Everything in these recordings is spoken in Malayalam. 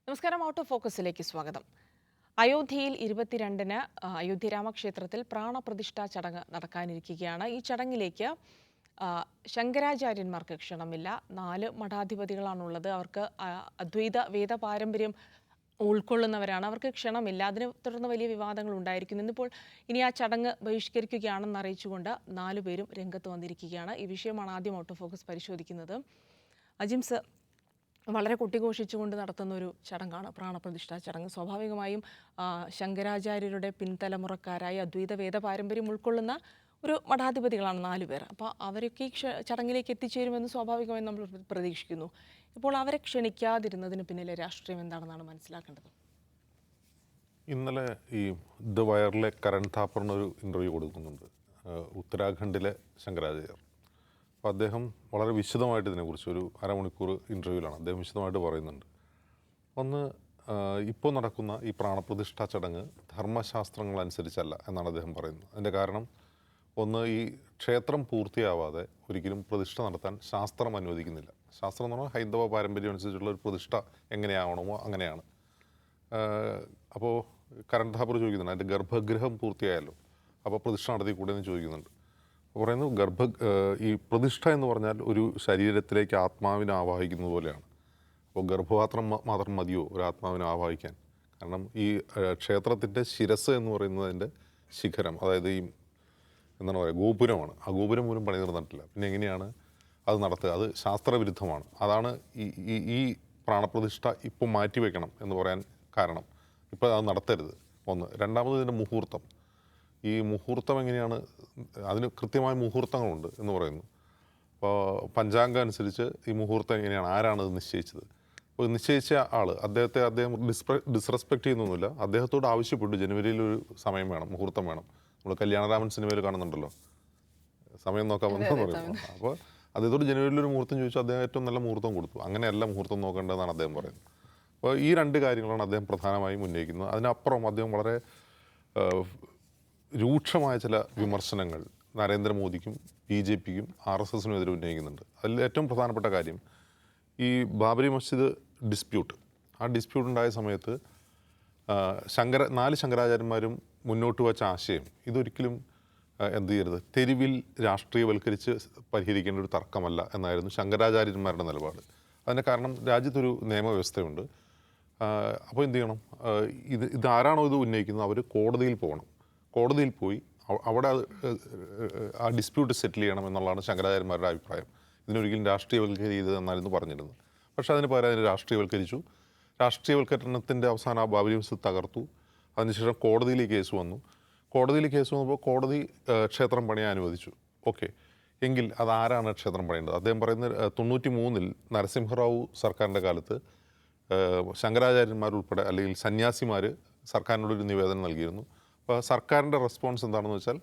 നമസ്കാരം. ഔട്ട് ഓഫ് ഫോക്കസിലേക്ക് സ്വാഗതം. അയോധ്യയിൽ 22-ന് അയോധ്യ രാമക്ഷേത്രത്തിൽ പ്രാണപ്രതിഷ്ഠാ ചടങ്ങ് നടക്കാനിരിക്കുകയാണ്. ഈ ചടങ്ങിലേക്ക് ശങ്കരാചാര്യന്മാർക്ക് ക്ഷണമില്ല. 4 മഠാധിപതികളാണുള്ളത്. അവർക്ക് അദ്വൈത വേദ പാരമ്പര്യം ഉൾക്കൊള്ളുന്നവരാണ്. അവർക്ക് ക്ഷണമില്ല. അതിനെ തുടർന്ന് വലിയ വിവാദങ്ങൾ ഉണ്ടായിരിക്കുന്നു. ഇന്നിപ്പോൾ ഇനി ആ ചടങ്ങ് ബഹിഷ്കരിക്കുകയാണെന്ന് അറിയിച്ചുകൊണ്ട് 4 പേരും രംഗത്ത് വന്നിരിക്കുകയാണ്. ഈ വിഷയമാണ് ആദ്യം ഔട്ട് ഓഫ് ഫോക്കസ് പരിശോധിക്കുന്നത്. അജിംസ്, വളരെ കൊട്ടിഘോഷിച്ചുകൊണ്ട് നടത്തുന്ന ഒരു ചടങ്ങാണ് പ്രാണപ്രതിഷ്ഠാ ചടങ്ങ്. സ്വാഭാവികമായും ശങ്കരാചാര്യരുടെ പിൻതലമുറക്കാരായ അദ്വൈത വേദ പാരമ്പര്യം ഉൾക്കൊള്ളുന്ന ഒരു മഠാധിപതികളാണ് 4 പേർ. അപ്പോൾ അവരൊക്കെ ഈ ചടങ്ങിലേക്ക് എത്തിച്ചേരുമെന്ന് സ്വാഭാവികമായും നമ്മൾ പ്രതീക്ഷിക്കുന്നു. ഇപ്പോൾ അവരെ ക്ഷണിക്കാതിരുന്നതിന് പിന്നിലെ രാഷ്ട്രീയം എന്താണെന്നാണ് മനസ്സിലാക്കേണ്ടത്? ഇന്നലെ ഈ ദ വയറിലെ കരൺ താപ്പറിനൊരു ഇൻ്റർവ്യൂ കൊടുക്കുന്നുണ്ട്, ഉത്തരാഖണ്ഡിലെ ശങ്കരാചാര്യർ. അപ്പോൾ അദ്ദേഹം വളരെ വിശദമായിട്ട് ഇതിനെക്കുറിച്ച് ഒരു അരമണിക്കൂർ ഇൻ്റർവ്യൂവിലാണ് അദ്ദേഹം വിശദമായിട്ട് പറയുന്നുണ്ട്. ഒന്ന്, ഇപ്പോൾ നടക്കുന്ന ഈ പ്രാണപ്രതിഷ്ഠാ ചടങ്ങ് ധർമ്മശാസ്ത്രങ്ങളനുസരിച്ചല്ല എന്നാണ് അദ്ദേഹം പറയുന്നത്. അതിൻ്റെ കാരണം, ഒന്ന്, ഈ ക്ഷേത്രം പൂർത്തിയാവാതെ ഒരിക്കലും പ്രതിഷ്ഠ നടത്താൻ ശാസ്ത്രം അനുവദിക്കുന്നില്ല. ശാസ്ത്രം എന്ന് പറഞ്ഞാൽ ഹൈന്ദവ പാരമ്പര്യം അനുസരിച്ചുള്ള ഒരു പ്രതിഷ്ഠ എങ്ങനെയാവണമോ അങ്ങനെയാണ്. അപ്പോൾ കരൺ താപ്പർ ചോദിക്കുന്നുണ്ട്, അതിൻ്റെ ഗർഭഗൃഹം പൂർത്തിയായല്ലോ, അപ്പോൾ പ്രതിഷ്ഠ നടത്തിക്കൂടെ എന്ന് ചോദിക്കുന്നുണ്ട്. പറയുന്നു, ഈ പ്രതിഷ്ഠ എന്ന് പറഞ്ഞാൽ ഒരു ശരീരത്തിലേക്ക് ആത്മാവിനെ ആവാഹിക്കുന്നത് പോലെയാണ്. അപ്പോൾ ഗർഭപാത്രം മാത്രം മതിയോ ഒരു ആത്മാവിനെ ആവാഹിക്കാൻ? കാരണം ഈ ക്ഷേത്രത്തിൻ്റെ ശിരസ് എന്ന് പറയുന്നതിൻ്റെ ശിഖരം, അതായത് ഈ എന്താണ് പറയുക, ഗോപുരമാണ്. ആ ഗോപുരം പോലും പണി തീർന്നിട്ടില്ല. പിന്നെ എങ്ങനെയാണ് അത് നടത്തുക? അത് ശാസ്ത്രവിരുദ്ധമാണ്. അതാണ് ഈ പ്രാണപ്രതിഷ്ഠ ഇപ്പോൾ മാറ്റിവെക്കണം എന്ന് പറയാൻ കാരണം. ഇപ്പോൾ അത് നടത്തരുത്, ഒന്ന്. രണ്ടാമത്, ഇതിൻ്റെ മുഹൂർത്തം. ഈ മുഹൂർത്തം എങ്ങനെയാണ്? അതിന് കൃത്യമായ മുഹൂർത്തങ്ങളുണ്ട് എന്ന് പറയുന്നു. അപ്പോൾ പഞ്ചാംഗം അനുസരിച്ച് ഈ മുഹൂർത്തം എങ്ങനെയാണ്, ആരാണ് ഇത് നിശ്ചയിച്ചത്? അപ്പോൾ നിശ്ചയിച്ച ആൾ അദ്ദേഹം ഡിസ്റെസ്പെക്റ്റ് ചെയ്യുന്നൊന്നുമില്ല. അദ്ദേഹത്തോട് ആവശ്യപ്പെട്ടു, ജനുവരിയിലൊരു സമയം വേണം, മുഹൂർത്തം വേണം. നമ്മൾ കല്യാണരാമൻ സിനിമയിൽ കാണുന്നുണ്ടല്ലോ, സമയം നോക്കാൻ വന്നതെന്ന് പറയുന്നത്. അപ്പോൾ അദ്ദേഹത്തോട് ജനുവരിയിലൊരു മുഹൂർത്തം ചോദിച്ചു, അദ്ദേഹം ഏറ്റവും നല്ല മുഹൂർത്തം കൊടുത്തു. അങ്ങനെയല്ല മുഹൂർത്തം നോക്കേണ്ടതെന്നാണ് അദ്ദേഹം പറയുന്നത്. അപ്പോൾ ഈ 2 കാര്യങ്ങളാണ് അദ്ദേഹം പ്രധാനമായും ഉന്നയിക്കുന്നത്. അതിനപ്പുറം അദ്ദേഹം വളരെ രൂക്ഷമായ ചില വിമർശനങ്ങൾ നരേന്ദ്രമോദിക്കും BJPക്കും RSSനും എതിരെ ഉന്നയിക്കുന്നുണ്ട്. അതിൽ ഏറ്റവും പ്രധാനപ്പെട്ട കാര്യം, ഈ ബാബരി മസ്ജിദ് ഡിസ്പ്യൂട്ട്. ആ ഡിസ്പ്യൂട്ട് ഉണ്ടായ സമയത്ത് 4 ശങ്കരാചാര്യന്മാരും മുന്നോട്ട് വച്ച ആശയം, ഇതൊരിക്കലും എന്ത് ചെയ്യരുത്, തെരുവിൽ രാഷ്ട്രീയവൽക്കരിച്ച് പരിഹരിക്കേണ്ട ഒരു തർക്കമല്ല എന്നായിരുന്നു ശങ്കരാചാര്യന്മാരുടെ നിലപാട്. അതിൻ്റെ കാരണം, രാജ്യത്തൊരു നിയമവ്യവസ്ഥയുണ്ട്. അപ്പോൾ എന്ത് ചെയ്യണം? ഇതാരാണോ ഇത് ഉന്നയിക്കുന്നത് അവർ കോടതിയിൽ പോകണം. കോടതിയിൽ പോയി അവിടെ ആ ഡിസ്പ്യൂട്ട് സെറ്റിൽ ചെയ്യണം എന്നുള്ളതാണ് ശങ്കരാചാര്യന്മാരുടെ അഭിപ്രായം. ഇതിനൊരിക്കലും രാഷ്ട്രീയവൽക്കരിക്കരുത് എന്നായിരുന്നു പറഞ്ഞിരുന്നത്. പക്ഷേ അതിന് പകരം അതിന് രാഷ്ട്രീയവൽക്കരിച്ചു. രാഷ്ട്രീയവൽക്കരണത്തിൻ്റെ അവസാനം ആ ബാബരി മസ്ജിദ് തകർത്തു. അതിനുശേഷം കോടതിയിൽ കേസ് വന്നു. കോടതിയിൽ കേസ് വന്നപ്പോൾ കോടതി ക്ഷേത്രം പണിയാൻ അനുവദിച്ചു. ഓക്കെ, എങ്കിൽ അതാരാണ് ക്ഷേത്രം പണിയേണ്ടത്? അദ്ദേഹം പറയുന്നത് 93-ൽ നരസിംഹറാവു സർക്കാരിൻ്റെ കാലത്ത് ശങ്കരാചാര്യന്മാരുൾപ്പെടെ, അല്ലെങ്കിൽ സന്യാസിമാർ സർക്കാരിനോടൊരു നിവേദനം നൽകിയിരുന്നു. അപ്പോൾ സർക്കാരിൻ്റെ റെസ്പോൺസ് എന്താണെന്ന് വെച്ചാൽ,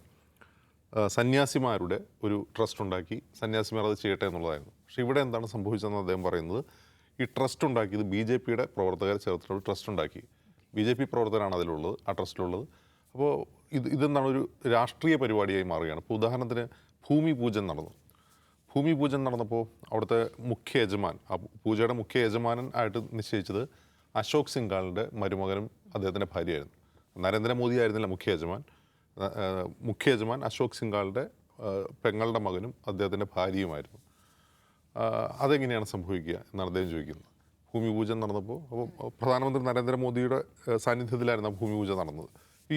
സന്യാസിമാരുടെ ഒരു ട്രസ്റ്റ് ഉണ്ടാക്കി സന്യാസിമാർ അത് ചെയ്യട്ടെ എന്നുള്ളതായിരുന്നു. പക്ഷേ ഇവിടെ എന്താണ് സംഭവിച്ചതെന്ന് അദ്ദേഹം പറയുന്നത്, ഈ ട്രസ്റ്റ് ഉണ്ടാക്കിയത് BJPയുടെ പ്രവർത്തകരെ ചേർത്തിട്ടൊരു ട്രസ്റ്റ് ഉണ്ടാക്കി. BJP പ്രവർത്തകരാണ് അതിലുള്ളത്, ആ ട്രസ്റ്റിലുള്ളത്. അപ്പോൾ ഇതെന്താണ്, ഒരു രാഷ്ട്രീയ പരിപാടിയായി മാറുകയാണ്. ഇപ്പോൾ ഉദാഹരണത്തിന് ഭൂമി പൂജൻ നടന്നു. ഭൂമി പൂജൻ നടന്നപ്പോൾ അവിടുത്തെ മുഖ്യ യജമാൻ, ആ പൂജയുടെ മുഖ്യ യജമാനൻ ആയിട്ട് നിശ്ചയിച്ചത് അശോക് സിംഗാളിൻ്റെ മരുമകനും അദ്ദേഹത്തിൻ്റെ ഭാര്യയായിരുന്നു. നരേന്ദ്രമോദി ആയിരുന്നില്ല മുഖ്യ യജമാൻ. മുഖ്യ യജമാൻ അശോക് സിംഗാളിൻ്റെ പെങ്ങളുടെ മകനും അദ്ദേഹത്തിൻ്റെ ഭാര്യയുമായിരുന്നു. അതെങ്ങനെയാണ് സംഭവിക്കുക എന്നാണ് അദ്ദേഹം ചോദിക്കുന്നത്. ഭൂമി പൂജ നടന്നപ്പോൾ, അപ്പോൾ പ്രധാനമന്ത്രി നരേന്ദ്രമോദിയുടെ സാന്നിധ്യത്തിലായിരുന്നു ആ ഭൂമി പൂജ നടന്നത്.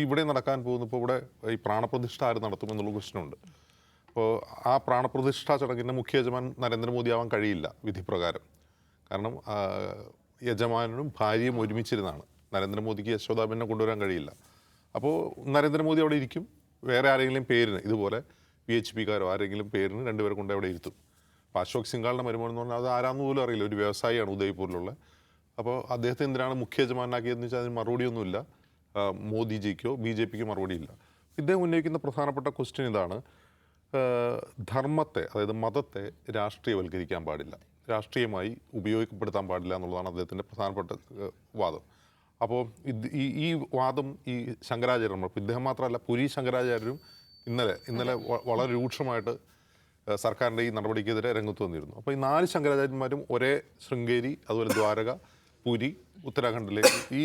ഇവിടെ നടക്കാൻ പോകുന്നപ്പോൾ ഇവിടെ ഈ പ്രാണപ്രതിഷ്ഠ ആര് നടത്തുമെന്നുള്ള പ്രശ്നമുണ്ട്. അപ്പോൾ ആ പ്രാണപ്രതിഷ്ഠാ ചടങ്ങിൻ്റെ മുഖ്യ യജമാൻ നരേന്ദ്രമോദി ആവാൻ കഴിയില്ല വിധിപ്രകാരം. കാരണം യജമാനും ഭാര്യയും ഒരുമിച്ചിരുന്നാണ്. നരേന്ദ്രമോദിക്ക് യശോദാബെന്നെ കൊണ്ടുവരാൻ കഴിയില്ല. അപ്പോൾ നരേന്ദ്രമോദി അവിടെ ഇരിക്കും. വേറെ ആരെങ്കിലും പേരിന്, ഇതുപോലെ PHPക്കാരോ ആരെങ്കിലും പേരിന് 2 പേരെ കൊണ്ട് അവിടെ ഇരുത്തും. അപ്പോൾ അശോക് സിംഗാളിൻ്റെ മരുമകൻ എന്ന് പറഞ്ഞാൽ അത് ആരാന്ന് പോലും അറിയില്ല, ഒരു വ്യവസായിയാണ് ഉദയ്പൂരിലുള്ള. അപ്പോൾ അദ്ദേഹത്തെ എന്തിനാണ് മുഖ്യ യജമാനാക്കിയതെന്ന് വെച്ചാൽ അതിന് മറുപടിയൊന്നുമില്ല. മോദിജിക്കോ BJPക്കോ മറുപടിയില്ല. ഇദ്ദേഹം ഉന്നയിക്കുന്ന പ്രധാനപ്പെട്ട ക്വസ്റ്റ്യൻ ഇതാണ്, ധർമ്മത്തെ, അതായത് മതത്തെ രാഷ്ട്രീയവൽക്കരിക്കാൻ പാടില്ല, രാഷ്ട്രീയമായി ഉപയോഗപ്പെടുത്താൻ പാടില്ല എന്നുള്ളതാണ് അദ്ദേഹത്തിൻ്റെ പ്രധാനപ്പെട്ട വാദം. അപ്പോൾ ഈ വാദം ഈ ശങ്കരാചാര്യന്മാർ, ഇദ്ദേഹം മാത്രമല്ല, പുരി ശങ്കരാചാര്യരും ഇന്നലെ വളരെ രൂക്ഷമായിട്ട് സർക്കാരിൻ്റെ ഈ നടപടിക്കെതിരെ രംഗത്ത് വന്നിരുന്നു. അപ്പോൾ ഈ 4 ശങ്കരാചാര്യന്മാരും ഒരേ ശൃംഗേരി, അതുപോലെ ദ്വാരക, പുരി, ഉത്തരാഖണ്ഡിലെ ഈ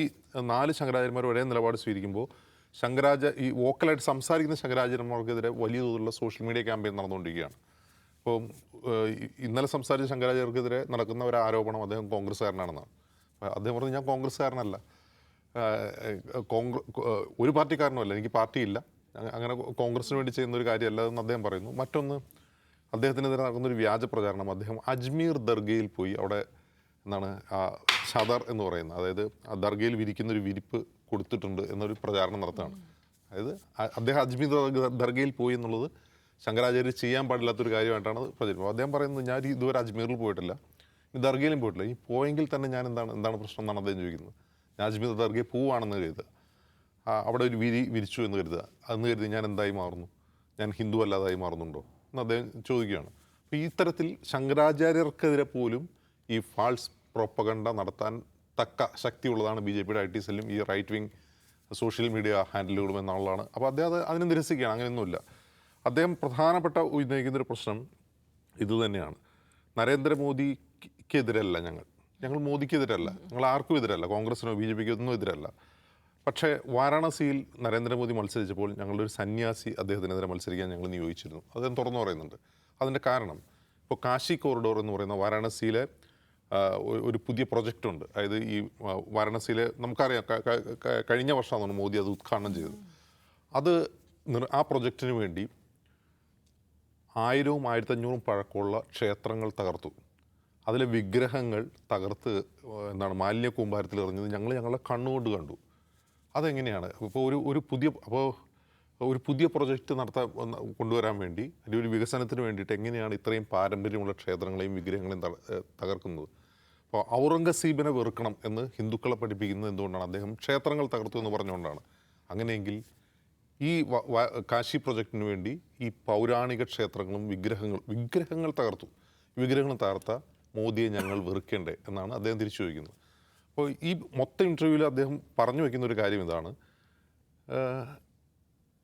4 ശങ്കരാചാര്യന്മാർ ഒരേ നിലപാട് സ്വീകരിക്കുമ്പോൾ ഈ വോക്കലായിട്ട് സംസാരിക്കുന്ന ശങ്കരാചാര്യന്മാർക്കെതിരെ വലിയ തോതിലുള്ള സോഷ്യൽ മീഡിയ ക്യാമ്പയിൻ നടന്നുകൊണ്ടിരിക്കുകയാണ്. ഇപ്പോൾ ഇന്നലെ സംസാരിച്ച ശങ്കരാചാര്യർക്കെതിരെ നടക്കുന്ന ഒരു ആരോപണം അദ്ദേഹം കോൺഗ്രസ്സുകാരനാണെന്നാണ്. അദ്ദേഹം പറഞ്ഞു, ഞാൻ കോൺഗ്രസ്സുകാരനല്ല, ഒരു പാർട്ടിക്കാരനുമല്ല, എനിക്ക് പാർട്ടിയില്ല, അങ്ങനെ കോൺഗ്രസിന് വേണ്ടി ചെയ്യുന്ന ഒരു കാര്യമല്ല എന്ന് അദ്ദേഹം പറയുന്നു. മറ്റൊന്ന്, അദ്ദേഹത്തിനെതിരെ നടക്കുന്നൊരു വ്യാജ പ്രചാരണം. അദ്ദേഹം അജ്മീർ ദർഗയിൽ പോയി അവിടെ ഷദർ എന്ന് പറയുന്ന, അതായത് ആ ദർഗയിൽ വിരിക്കുന്നൊരു വിരിപ്പ് കൊടുത്തിട്ടുണ്ട് എന്നൊരു പ്രചാരണം നടത്തുകയാണ്. അതായത് അദ്ദേഹം അജ്മീർ ദർഗയിൽ പോയി എന്നുള്ളത് ശങ്കരാചാര്യർ ചെയ്യാൻ പാടില്ലാത്തൊരു കാര്യമായിട്ടാണ് പ്രചരിക്കുന്നത്. അദ്ദേഹം പറയുന്നത്, ഞാൻ ഇതുവരെ അജ്മീറിൽ പോയിട്ടില്ല, ഈ ദർഗയിലും പോയിട്ടില്ല, ഈ പോയെങ്കിൽ തന്നെ ഞാൻ എന്താണ് പ്രശ്നം എന്നാണ് അദ്ദേഹം ചോദിക്കുന്നത്. ഞാൻ അജ്മീർ ദർഗയിൽ പോവുകയാണെന്ന് കരുതുക, അവിടെ ഒരു വിരിച്ചു എന്ന് കരുതുക, അതെന്ന് കരുതി ഞാൻ എന്തായി മാറുന്നു, ഞാൻ ഹിന്ദു അല്ലാതായി മാറുന്നുണ്ടോ എന്ന് അദ്ദേഹം ചോദിക്കുകയാണ്. അപ്പോൾ ഈ തരത്തിൽ ശങ്കരാചാര്യർക്കെതിരെ പോലും ഈ ഫാൾസ് പ്രൊപ്പഗണ്ട നടത്താൻ തക്ക ശക്തിയുള്ളതാണ് BJPയുടെ IT സെല്ലും ഈ റൈറ്റ് വിങ് സോഷ്യൽ മീഡിയ ഹാൻഡിലുകളും എന്നുള്ളതാണ്. അപ്പോൾ അദ്ദേഹം അതിനെ നിരസിക്കുകയാണ്. അങ്ങനെയൊന്നുമില്ല. അദ്ദേഹം പ്രധാനപ്പെട്ട ഉന്നയിക്കുന്നൊരു പ്രശ്നം ഇതുതന്നെയാണ്. നരേന്ദ്രമോദിക്കെതിരല്ല ഞങ്ങൾ മോദിക്കെതിരല്ല, ഞങ്ങൾ ആർക്കും എതിരല്ല, കോൺഗ്രസിനോ BJPക്കോ ഒന്നും എതിരല്ല. പക്ഷേ വാരാണസിയിൽ നരേന്ദ്രമോദി മത്സരിച്ചപ്പോൾ ഞങ്ങളുടെ ഒരു സന്യാസി അദ്ദേഹത്തിനെതിരെ മത്സരിക്കാൻ ഞങ്ങൾ നിയോഗിച്ചിരുന്നു. അദ്ദേഹം തുറന്നു പറയുന്നുണ്ട്. അതിൻ്റെ കാരണം, ഇപ്പോൾ കാശി കോറിഡോർ എന്ന് പറയുന്ന വാരാണസിയിലെ ഒരു പുതിയ പ്രൊജക്റ്റ് ഉണ്ട്. അതായത് ഈ വാരാണസിയിലെ നമുക്കറിയാം, കഴിഞ്ഞ വർഷമാണ് മോദി അത് ഉദ്ഘാടനം ചെയ്തത്. ആ പ്രൊജക്റ്റിന് വേണ്ടി 1000ഉം 1500ഉം പഴക്കമുള്ള ക്ഷേത്രങ്ങൾ തകർത്തു. അതിലെ വിഗ്രഹങ്ങൾ തകർത്ത് മാലിന്യ കൂമ്പാരത്തിൽ എറിഞ്ഞത് ഞങ്ങളുടെ കണ്ണുകൊണ്ട് കണ്ടു. അതെങ്ങനെയാണ്? ഇപ്പോൾ ഒരു പുതിയ പ്രൊജക്റ്റ് കൊണ്ടുവരാൻ വേണ്ടി, അല്ലെങ്കിൽ ഒരു വികസനത്തിന് വേണ്ടിയിട്ട് എങ്ങനെയാണ് ഇത്രയും പാരമ്പര്യമുള്ള ക്ഷേത്രങ്ങളെയും വിഗ്രഹങ്ങളെയും തകർക്കുന്നത്? അപ്പോൾ ഔറംഗസീബിനെ വെറുക്കണം എന്ന് ഹിന്ദുക്കളെ പഠിപ്പിക്കുന്നത് എന്തുകൊണ്ടാണ്? അദ്ദേഹം ക്ഷേത്രങ്ങൾ തകർത്തു എന്ന് പറഞ്ഞുകൊണ്ടാണ്. അങ്ങനെയെങ്കിൽ ഈ കാശി പ്രൊജക്റ്റിന് വേണ്ടി ഈ പൗരാണിക ക്ഷേത്രങ്ങളും വിഗ്രഹങ്ങൾ തകർത്തു. വിഗ്രഹങ്ങൾ തകർത്ത മോദിയെ ഞങ്ങൾ വെറുക്കേണ്ടേ എന്നാണ് അദ്ദേഹം തിരിച്ചു ചോദിക്കുന്നത്. അപ്പോൾ ഈ മൊത്തം ഇൻ്റർവ്യൂവിൽ അദ്ദേഹം പറഞ്ഞു വയ്ക്കുന്ന ഒരു കാര്യം ഇതാണ്: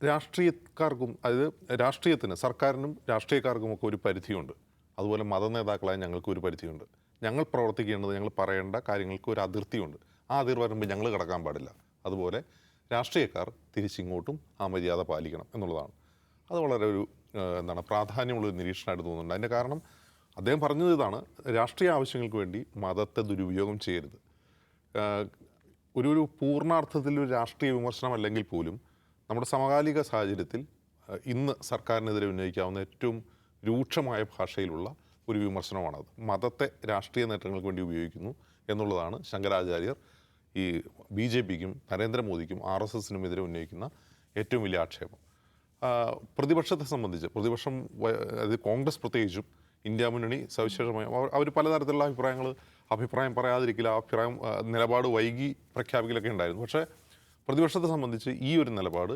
രാഷ്ട്രീയക്കാർക്കും, അതായത് രാഷ്ട്രീയത്തിന്, സർക്കാരിനും രാഷ്ട്രീയക്കാർക്കുമൊക്കെ ഒരു പരിധിയുണ്ട്. അതുപോലെ മതനേതാക്കളായ ഞങ്ങൾക്ക് ഒരു പരിധിയുണ്ട്. ഞങ്ങൾ പ്രവർത്തിക്കേണ്ടത്, ഞങ്ങൾ പറയേണ്ട കാര്യങ്ങൾക്ക് ഒരു അതിർത്തിയുണ്ട്. ആ അതിർ വരുമ്പോൾ ഞങ്ങൾ കടക്കാൻ പാടില്ല. അതുപോലെ രാഷ്ട്രീയക്കാർ തിരിച്ചിങ്ങോട്ടും ആ മര്യാദ പാലിക്കണം എന്നുള്ളതാണ്. അത് വളരെ ഒരു പ്രാധാന്യമുള്ളൊരു നിരീക്ഷണമായിട്ട് തോന്നുന്നുണ്ട്. അതിൻ്റെ കാരണം അദ്ദേഹം പറഞ്ഞത് ഇതാണ്: രാഷ്ട്രീയ ആവശ്യങ്ങൾക്ക് വേണ്ടി മതത്തെ ദുരുപയോഗം ചെയ്യരുത്. ഒരു പൂർണ്ണാർത്ഥത്തിൽ ഒരു രാഷ്ട്രീയ വിമർശനം അല്ലെങ്കിൽ പോലും നമ്മുടെ സമകാലിക സാഹചര്യത്തിൽ ഇന്ന് സർക്കാരിനെതിരെ ഉന്നയിക്കാവുന്ന ഏറ്റവും രൂക്ഷമായ ഭാഷയിലുള്ള ഒരു വിമർശനമാണത്. മതത്തെ രാഷ്ട്രീയ നേട്ടങ്ങൾക്ക് വേണ്ടി ഉപയോഗിക്കുന്നു എന്നുള്ളതാണ് ശങ്കരാചാര്യർ ഈ BJPക്കും നരേന്ദ്രമോദിക്കും RSSനും എതിരെ ഉന്നയിക്കുന്ന ഏറ്റവും വലിയ ആക്ഷേപം. പ്രതിപക്ഷത്തെ സംബന്ധിച്ച്, അതായത് കോൺഗ്രസ് പ്രത്യേകിച്ചും ഇന്ത്യ മുന്നണി സവിശേഷമായി അവർ പലതരത്തിലുള്ള അഭിപ്രായം പറയാതിരിക്കില്ല, നിലപാട് വൈകി പ്രഖ്യാപിക്കലൊക്കെ ഉണ്ടായിരുന്നു. പക്ഷേ പ്രതിപക്ഷത്തെ സംബന്ധിച്ച് ഈ ഒരു നിലപാട്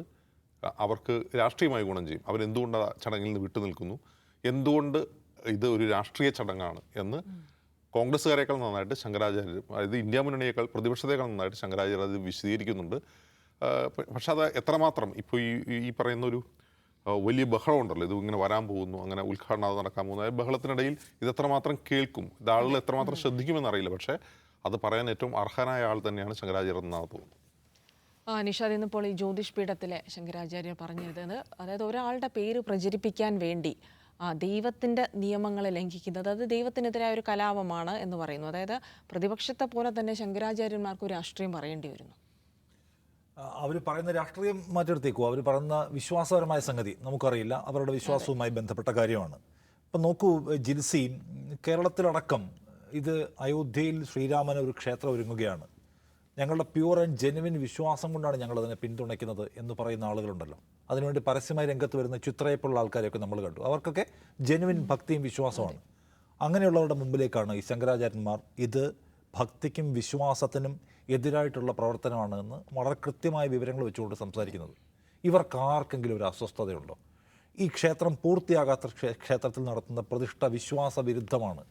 അവർക്ക് രാഷ്ട്രീയമായി ഗുണം ചെയ്യും. അവരെന്തുകൊണ്ട് ആ ചടങ്ങിൽ നിന്ന് വിട്ടു നിൽക്കുന്നു, എന്തുകൊണ്ട് ഇത് ഒരു രാഷ്ട്രീയ ചടങ്ങാണ് എന്ന് കോൺഗ്രസ്സുകാരേക്കാൾ നന്നായിട്ട് ശങ്കരാചാര്യർ, അതായത് ഇന്ത്യ മുന്നണിയേക്കാൾ പ്രതിപക്ഷത്തേക്കാൾ നന്നായിട്ട് ശങ്കരാചാര്യർ അത് വിശദീകരിക്കുന്നുണ്ട്. പക്ഷെ അത് എത്രമാത്രം ഇപ്പോൾ ഈ പറയുന്നൊരു വലിയ ബഹളം ഉണ്ടല്ലോ, ഇത് ഇങ്ങനെ വരാൻ പോകുന്നു, അങ്ങനെ ഉദ്ഘാടനം അത് നടക്കാൻ പോകുന്നു, ബഹളത്തിനിടയിൽ ഇതെത്രമാത്രം കേൾക്കും, ഇത് ആളുകൾ എത്രമാത്രം ശ്രദ്ധിക്കുമെന്നറിയില്ല. പക്ഷേ അത് പറയാൻ ഏറ്റവും അർഹനായ ആൾ തന്നെയാണ് ശങ്കരാചാര്യർ എന്നാണ് തോന്നുന്നത്. നിഷാദ്, ഇന്നിപ്പോൾ ഈ ജ്യോതിഷ് പീഠത്തിലെ ശങ്കരാചാര്യർ പറഞ്ഞിരുന്നത്, അതായത് ഒരാളുടെ പേര് പ്രചരിപ്പിക്കാൻ വേണ്ടി ദൈവത്തിൻ്റെ നിയമങ്ങളെ ലംഘിക്കുന്നത്, അത് ദൈവത്തിനെതിരായ ഒരു കലാപമാണ് എന്ന് പറയുന്നു. അതായത് പ്രതിപക്ഷത്തെ പോലെ തന്നെ ശങ്കരാചാര്യന്മാർക്ക് ഒരു രാഷ്ട്രീയം പറയേണ്ടി വരുന്നു. അവർ പറയുന്ന രാഷ്ട്രീയം മാറ്റിയെടുത്തേക്കും. അവർ പറയുന്ന വിശ്വാസപരമായ സംഗതി നമുക്കറിയില്ല, അവരുടെ വിശ്വാസവുമായി ബന്ധപ്പെട്ട കാര്യമാണ്. ഇപ്പം നോക്കൂ ജിൽസി, കേരളത്തിലടക്കം ഇത് അയോധ്യയിൽ ശ്രീരാമന് ഒരു ക്ഷേത്രം ഒരുങ്ങുകയാണ്, ഞങ്ങളുടെ പ്യൂർ ആൻഡ് ജെനുവിൻ വിശ്വാസം കൊണ്ടാണ് ഞങ്ങളതിനെ പിന്തുണയ്ക്കുന്നത് എന്ന് പറയുന്ന ആളുകളുണ്ടല്ലോ. അതിനുവേണ്ടി പരസ്യമായി രംഗത്ത് വരുന്ന ചിത്രയെപ്പോലുള്ള ആൾക്കാരെയൊക്കെ നമ്മൾ കണ്ടു. അവർക്കൊക്കെ ജെനുവിൻ ഭക്തിയും വിശ്വാസമാണ്. അങ്ങനെയുള്ളവരുടെ മുമ്പിലേക്കാണ് ഈ ശങ്കരാചാര്യന്മാർ ഇത് ഭക്തിക്കും വിശ്വാസത്തിനും എതിരായിട്ടുള്ള പ്രവർത്തനമാണ് എന്ന് വളരെ കൃത്യമായ വിവരങ്ങൾ വെച്ചുകൊണ്ട് സംസാരിക്കുന്നത്. ഇവർക്കാർക്കെങ്കിലും ഒരു അസ്വസ്ഥതയുണ്ടോ? ഈ ക്ഷേത്രം പൂർത്തിയാകാത്ത ക്ഷേത്രത്തിൽ നടത്തുന്ന പ്രതിഷ്ഠ വിശ്വാസ വിരുദ്ധമാണ്.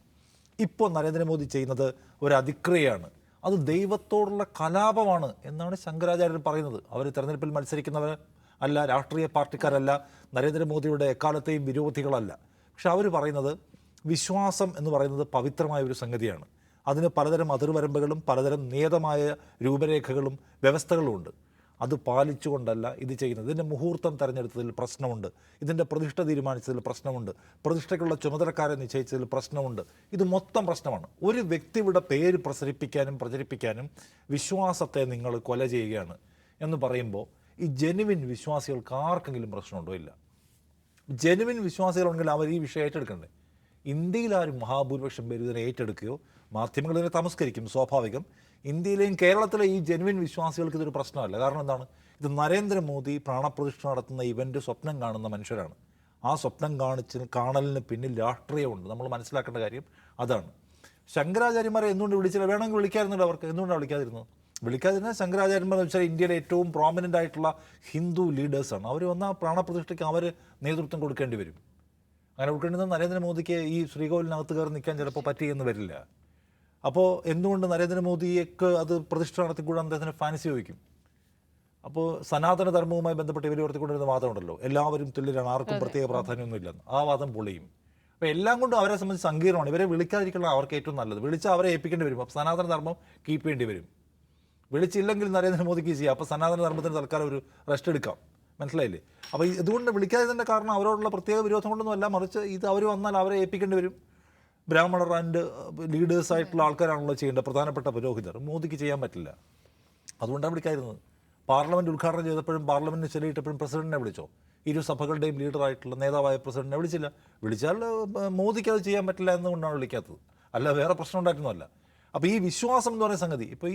ഇപ്പോൾ നരേന്ദ്രമോദി ചെയ്യുന്നത് ഒരു അതിക്രിയയാണ്, അത് ദൈവത്തോടുള്ള കലാപമാണ് എന്നാണ് ശങ്കരാചാര്യർ പറയുന്നത്. അവർ തെരഞ്ഞെടുപ്പിൽ മത്സരിക്കുന്നവർ അല്ല, രാഷ്ട്രീയ പാർട്ടിക്കാരല്ല, നരേന്ദ്രമോദിയുടെ എക്കാലത്തെയും വിരോധികളല്ല. പക്ഷെ അവർ പറയുന്നത് വിശ്വാസം എന്ന് പറയുന്നത് പവിത്രമായ ഒരു സംഗതിയാണ്. അതിന് പലതരം അതിർവരമ്പുകളും പലതരം നിയതമായ രൂപരേഖകളും വ്യവസ്ഥകളും ഉണ്ട്. അത് പാലിച്ചുകൊണ്ടല്ല ഇത് ചെയ്യുന്നത്. ഇതിൻ്റെ മുഹൂർത്തം തിരഞ്ഞെടുത്തതിൽ പ്രശ്നമുണ്ട്, ഇതിൻ്റെ പ്രതിഷ്ഠ തീരുമാനിച്ചതിൽ പ്രശ്നമുണ്ട്, പ്രതിഷ്ഠയ്ക്കുള്ള ചുമതലക്കാരെ നിശ്ചയിച്ചതിൽ പ്രശ്നമുണ്ട്. ഇത് മൊത്തം പ്രശ്നമാണ്. ഒരു വ്യക്തിയുടെ പേര് പ്രചരിപ്പിക്കാനും വിശ്വാസത്തെ നിങ്ങൾ കൊല ചെയ്യുകയാണ് എന്ന് പറയുമ്പോൾ ഈ ജെനുവിൻ വിശ്വാസികൾക്ക് ആർക്കെങ്കിലും പ്രശ്നമുണ്ടോ? ഇല്ല. ജെനുവിൻ വിശ്വാസികളുണ്ടെങ്കിൽ അവർ ഈ വിഷയം ഏറ്റെടുക്കണ്ടേ? ഇന്ത്യയിൽ ആരും മഹാഭൂരിപക്ഷം പേര് ഇതിനെ ഏറ്റെടുക്കുകയോ, മാധ്യമങ്ങൾ ഇതിനെ തമസ്കരിക്കും, സ്വാഭാവികം. ഇന്ത്യയിലെയും കേരളത്തിലെ ഈ ജെനുവിൻ വിശ്വാസികൾക്ക് ഇതൊരു പ്രശ്നമല്ല. കാരണം എന്താണ്? ഇത് നരേന്ദ്രമോദി പ്രാണപ്രതിഷ്ഠ നടത്തുന്ന ഇവൻ്റ് സ്വപ്നം കാണുന്ന മനുഷ്യരാണ്. ആ സ്വപ്നം കാണലിന് പിന്നിൽ രാഷ്ട്രീയമുണ്ട്. നമ്മൾ മനസ്സിലാക്കേണ്ട കാര്യം അതാണ്. ശങ്കരാചാര്യന്മാരെ എന്തുകൊണ്ട് വിളിച്ചില്ല? വേണമെങ്കിൽ വിളിക്കാതിരുന്നില്ല. അവർക്ക് എന്തുകൊണ്ടാണ് വിളിക്കാതിരുന്ന ശങ്കരാചാര്യന്മാർ എന്ന് വെച്ചാൽ ഇന്ത്യയിലെ ഏറ്റവും പ്രോമിനൻ്റ് ആയിട്ടുള്ള ഹിന്ദു ലീഡേഴ്സാണ്. അവർ വന്ന പ്രാണപ്രതിഷ്ഠയ്ക്ക് അവർ നേതൃത്വം കൊടുക്കേണ്ടി വരും. അങ്ങനെ കൊടുക്കേണ്ടത് നരേന്ദ്രമോദിക്ക് ഈ ശ്രീകോവിലിനകത്ത് കയറി നിൽക്കാൻ ചിലപ്പോൾ പറ്റിയെന്ന് വരില്ല. അപ്പോൾ എന്തുകൊണ്ട് നരേന്ദ്രമോദിക്ക് അത് പ്രതിഷ്ഠ നടത്തിക്കൂടാൻ അദ്ദേഹത്തിന് ഫാൻസി ചോദിക്കും? അപ്പോൾ സനാതന ധർമ്മവുമായി ബന്ധപ്പെട്ട് ഇവർ ഉയർത്തിക്കൊണ്ടിരുന്ന വാദമുണ്ടല്ലോ, എല്ലാവരും തുല്യരാണ്, ആർക്കും പ്രത്യേക പ്രാധാന്യമൊന്നുമില്ലെന്ന്. ആ വാദം പൊളിയും. അപ്പോൾ എല്ലാം കൊണ്ടും അവരെ സംബന്ധിച്ച് സങ്കീർണമാണ്. ഇവരെ വിളിക്കാതിരിക്കണം അവർക്ക് ഏറ്റവും നല്ലത്. വിളിച്ചാൽ അവരെ ഏൽപ്പിക്കേണ്ടി വരും. അപ്പോൾ സനാതന ധർമ്മം കീപ്പ് ചെയ്യേണ്ടി വരും. വിളിച്ചില്ലെങ്കിൽ നരേന്ദ്രമോദിക്ക് ചെയ്യാം. അപ്പോൾ സനാതന ധർമ്മത്തിന് തൽക്കാലം ഒരു റെസ്റ്റ് എടുക്കാം. മനസ്സിലായില്ലേ? അപ്പോൾ ഇതുകൊണ്ട് വിളിക്കാതിൻ്റെ കാരണം അവരോടുള്ള പ്രത്യേക വിരോധം കൊണ്ടൊന്നുമല്ല, മറിച്ച് ഇത് അവർ വന്നാൽ അവരെ ഏൽപ്പിക്കേണ്ടി വരും. ബ്രാഹ്മണർ ആൻഡ് ലീഡേഴ്സായിട്ടുള്ള ആൾക്കാരാണല്ലോ ചെയ്യേണ്ടത്, പ്രധാനപ്പെട്ട പുരോഹിതർ. മോദിക്ക് ചെയ്യാൻ പറ്റില്ല. അതുകൊണ്ടാണ് വിളിക്കാതിരുന്നത്. പാർലമെൻറ്റ് ഉദ്ഘാടനം ചെയ്തപ്പോഴും പാർലമെൻറ്റിന് ചെലയിട്ടപ്പോഴും പ്രസിഡന്റിനെ വിളിച്ചോ? ഇരു സഭകളുടെയും ലീഡറായിട്ടുള്ള നേതാവായ പ്രസിഡന്റിനെ വിളിച്ചില്ല. വിളിച്ചാൽ മോദിക്ക് അത് ചെയ്യാൻ പറ്റില്ല എന്നുകൊണ്ടാണ് വിളിക്കാത്തത്, അല്ല വേറെ പ്രശ്നം ഉണ്ടായിരുന്നല്ല. അപ്പോൾ ഈ വിശ്വാസം എന്ന് പറയുന്ന സംഗതി, ഇപ്പോൾ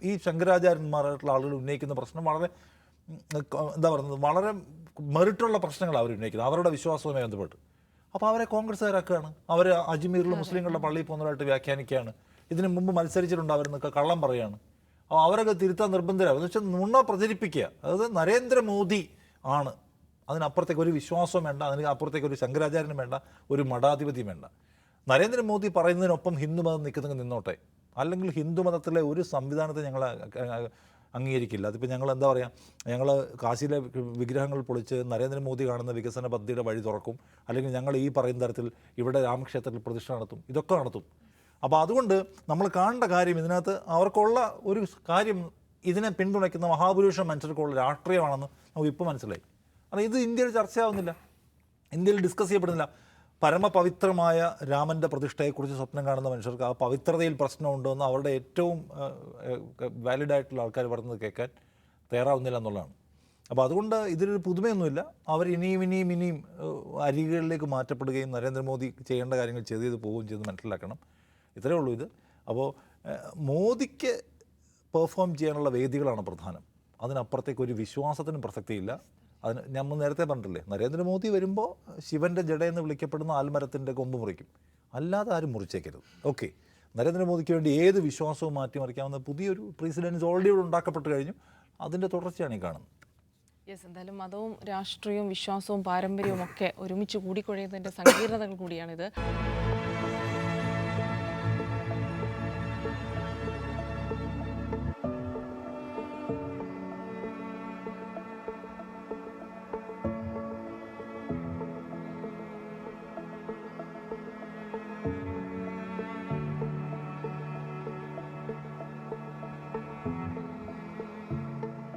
ഈ ശങ്കരാചാര്യന്മാരായിട്ടുള്ള ആളുകൾ ഉന്നയിക്കുന്ന പ്രശ്നം വളരെ എന്താ പറയുന്നത്, വളരെ മെറിറ്റുള്ള പ്രശ്നങ്ങളാണ് അവർ ഉന്നയിക്കുന്നത് അവരുടെ വിശ്വാസവുമായി ബന്ധപ്പെട്ട്. അപ്പോൾ അവരെ കോൺഗ്രസ്സുകാരാക്കുകയാണ്. അവർ അജ്മീറിൽ മുസ്ലിങ്ങളുടെ പള്ളിയിൽ പോകുന്നവരായിട്ട് വ്യാഖ്യാനിക്കുകയാണ്. ഇതിന് മുമ്പ് മത്സരിച്ചിട്ടുണ്ട് അവരെന്നൊക്കെ കള്ളം പറയുകയാണ്. അപ്പോൾ അവരൊക്കെ തിരുത്താൻ നിർബന്ധരാകും. എന്ന് വെച്ചാൽ നുണ പ്രചരിപ്പിക്കുക. അതായത് നരേന്ദ്രമോദി ആണ്, അതിനപ്പുറത്തേക്ക് ഒരു വിശ്വാസവും വേണ്ട, അതിന് അപ്പുറത്തേക്ക് ഒരു ശങ്കരാചാര്യനും വേണ്ട, ഒരു മഠാധിപതിയും വേണ്ട. നരേന്ദ്രമോദി പറയുന്നതിനൊപ്പം ഹിന്ദുമതം നിൽക്കുന്നെങ്കിൽ നിന്നോട്ടെ, അല്ലെങ്കിൽ ഹിന്ദുമതത്തിലെ ഒരു സംവിധാനത്തെ ഞങ്ങൾ അംഗീകരിക്കില്ല. അതിപ്പോൾ ഞങ്ങൾ എന്താ പറയുക, ഞങ്ങൾ കാശിയിലെ വിഗ്രഹങ്ങൾ പൊളിച്ച് നരേന്ദ്രമോദി കാണുന്ന വികസന പദ്ധതിയുടെ വഴി തുറക്കും, അല്ലെങ്കിൽ ഞങ്ങൾ ഈ പറയുന്ന തരത്തിൽ ഇവിടെ രാമക്ഷേത്രത്തിൽ പ്രതിഷ്ഠ നടത്തും, ഇതൊക്കെ നടത്തും. അപ്പോൾ അതുകൊണ്ട് നമ്മൾ കാണേണ്ട കാര്യം, ഇതിനകത്ത് അവർക്കുള്ള ഒരു കാര്യം, ഇതിനെ പിന്തുണയ്ക്കുന്ന മഹാപുരുഷ മനുഷ്യർക്കുള്ള രാഷ്ട്രീയമാണെന്ന് നമുക്ക് ഇപ്പോൾ മനസ്സിലായി. കാരണം ഇത് ഇന്ത്യയിൽ ചർച്ചയാവുന്നില്ല, ഇന്ത്യയിൽ ഡിസ്കസ് ചെയ്യപ്പെടുന്നില്ല. പരമപവിത്രമായ രാമൻ്റെ പ്രതിഷ്ഠയെക്കുറിച്ച് സ്വപ്നം കാണുന്ന മനുഷ്യർക്ക് ആ പവിത്രതയിൽ പ്രശ്നമുണ്ടോ എന്ന് അവരുടെ ഏറ്റവും വാലിഡായിട്ടുള്ള ആൾക്കാർ പറയുന്നത് കേൾക്കാൻ തയ്യാറാവുന്നില്ല എന്നുള്ളതാണ്. അപ്പോൾ അതുകൊണ്ട് ഇതിലൊരു പുതുമയൊന്നുമില്ല. അവർ ഇനിയും അരികുകളിലേക്ക് മാറ്റപ്പെടുകയും നരേന്ദ്രമോദി ചെയ്യേണ്ട കാര്യങ്ങൾ ചെയ്ത് പോവുകയും ചെയ്ത് മനസ്സിലാക്കണം. ഇത്രയേ ഉള്ളൂ ഇത്. അപ്പോൾ മോദിക്ക് പെർഫോം ചെയ്യാനുള്ള വേദികളാണ് പ്രധാനം. അതിനപ്പുറത്തേക്ക് ഒരു വിശ്വാസത്തിനും പ്രസക്തിയില്ല. അതിന് നമ്മൾ നേരത്തെ പറഞ്ഞിട്ടില്ലേ, നരേന്ദ്രമോദി വരുമ്പോൾ ശിവൻ്റെ ജഡയെന്ന് വിളിക്കപ്പെടുന്ന ആൽമരത്തിൻ്റെ കൊമ്പ് മുറിക്കും, അല്ലാതെ ആരും മുറിച്ചേക്കരുത്. ഓക്കെ, നരേന്ദ്രമോദിക്ക് വേണ്ടി ഏത് വിശ്വാസവും മാറ്റിമറിക്കാവുന്ന പുതിയൊരു പ്രസിഡൻസ് ഓൾറെഡി ഇവിടെ ഉണ്ടാക്കപ്പെട്ട് കഴിഞ്ഞു. അതിൻ്റെ തുടർച്ചയാണ് ഈ കാണുന്നത്. യെസ്, എന്തായാലും മതവും രാഷ്ട്രീയവും വിശ്വാസവും പാരമ്പര്യവും ഒക്കെ ഒരുമിച്ച് കൂടിക്കൊഴിയുന്നതിൻ്റെ സങ്കീർണതകൾ കൂടിയാണിത്.